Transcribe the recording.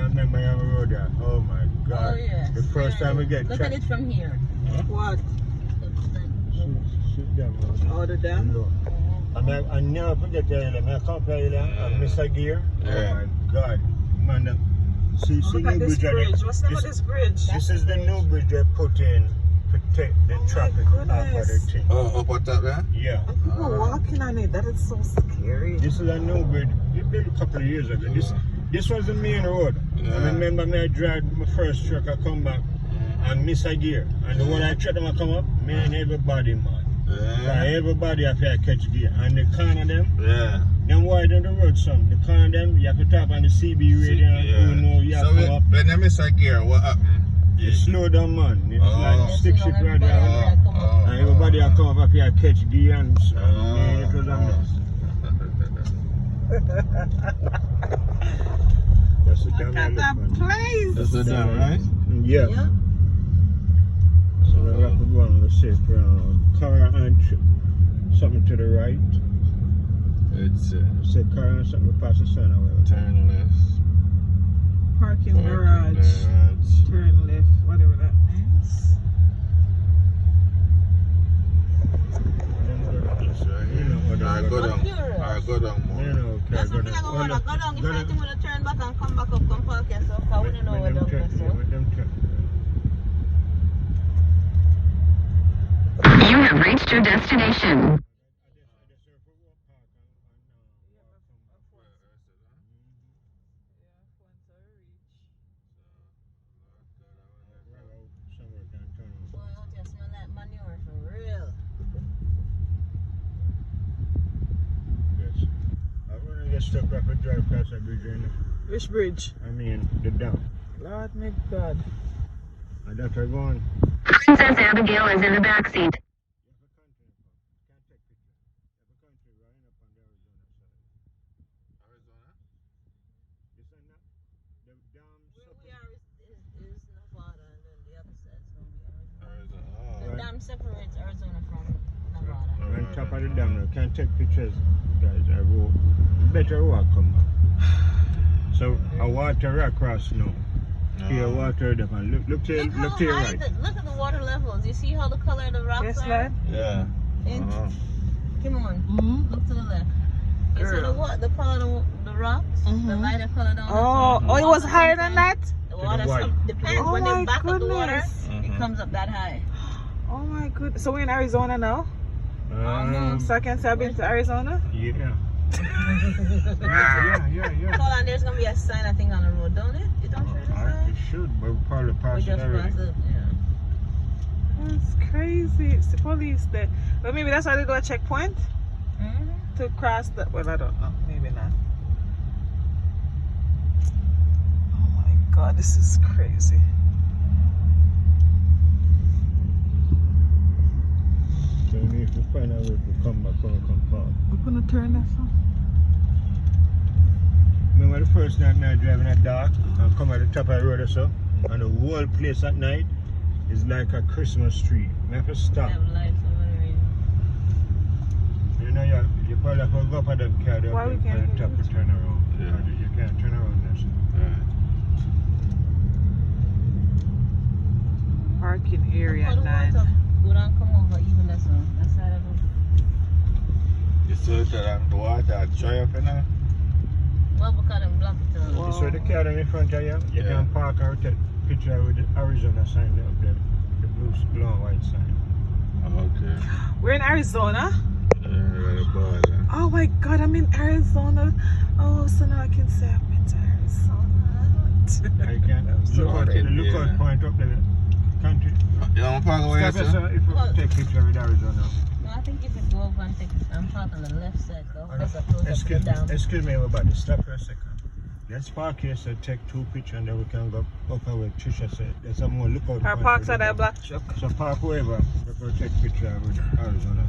remember I rode there. Oh my God. Oh, yeah. The first time we get Look at it from here. Huh? What? See them. Oh, the dam? I never forget the island. I come to the island and miss a gear. Yeah. Oh my God. Man, see Look new at this bridge. What's the name of this bridge? This is the new bridge they put in to protect the traffic off of the goodness. thing. Oh, up on top there? Yeah. And people walking on it. That is so scary. This is a new bridge. It built a couple of years ago. This was the main road. Yeah. I remember me I drive my first truck, I come back and miss a gear. And when I try to come up, me and everybody, man. Yeah. Everybody have to catch gear. And the corner them, Yeah. them widen the road some. The corner them, you have to tap on the CB radio and you know you have So to come up. when you miss a gear, what happened? You slow down, man. It's like stick shift right there. Oh. And everybody have come up here catch gear and man, it was a mess. That's the Look at that place. That's the dam, right? Yeah. So we have to go on the safe car and something to the right. It's Say car and something past the sun or whatever. turn left. Parking garage. Turn left. Whatever that means. You know what Alright, go down. curious. Alright, go down more. You know, okay, That's go something I down. go down. Go down. If anything, we'll turn back and come back up, come park yourself. I wouldn't know where down there. So. You have reached your destination. Boy, out here smell like manure for real. Yes. I want to get stuck up and drive past that bridge right now. Which bridge? I mean, the dam. Lord, my God. And that's where going. Princess Abigail is in the back seat. The dam separates Arizona from Nevada. On top of the dam now. Can't take pictures, guys. I walk. Better walk come back. So I water across now. Here water them and look to your right. Look at the water levels. You see how the color of the rocks Yes, are? lad. Yeah. Come on. Look to the left. You see Girl. the color of the rocks? The lighter color down Oh, it was higher than that? The water white. depends. Oh when my they back up the water, goodness. it comes up that high. Oh my goodness. So we're in Arizona now? So I can say I've been to Arizona? Yeah. yeah. Hold on, there's gonna be a sign I think on the road, don't it? You don't see the It sign? should, but we probably We passed it just already. passed it. Yeah. That's crazy. It's the police there. But maybe that's why they do a checkpoint to cross the. Well, I don't know. Maybe not. Oh my God, this is crazy. So we need to find a way to come back or come park. We're gonna turn that off. Remember the first night I driving at dark and come at the top of the road or so, and the whole place at night is like a Christmas tree. You have to stop. Have lights over there. You know, you probably have to go up at them car there Why we at can't the top do to turn around. Yeah. You can't turn around there. Parking area How the 9. water go down, come over even that side of it. You still tell them the water dry up in there? Well, because them block it up. You saw the car in front of you? You can park or take picture with the Arizona sign up there. The blue and white sign. Okay. We're in Arizona? The border. Oh my God, I'm in Arizona. Oh, so now I can say I've been to Arizona. I can't. Look out the lookout point up there. Country. You want to park away, Stop it, sir, if you take picture with Arizona. No, I think you could go over and take I'm parked on the left side though. That's a close up to the dam. Excuse me, everybody. Stop for a second. Let's park here, so take 2 pictures and then we can go up where Trisha said. There's some more lookout Our point parks over are there. that black truck. So park wherever, we can take picture with Arizona.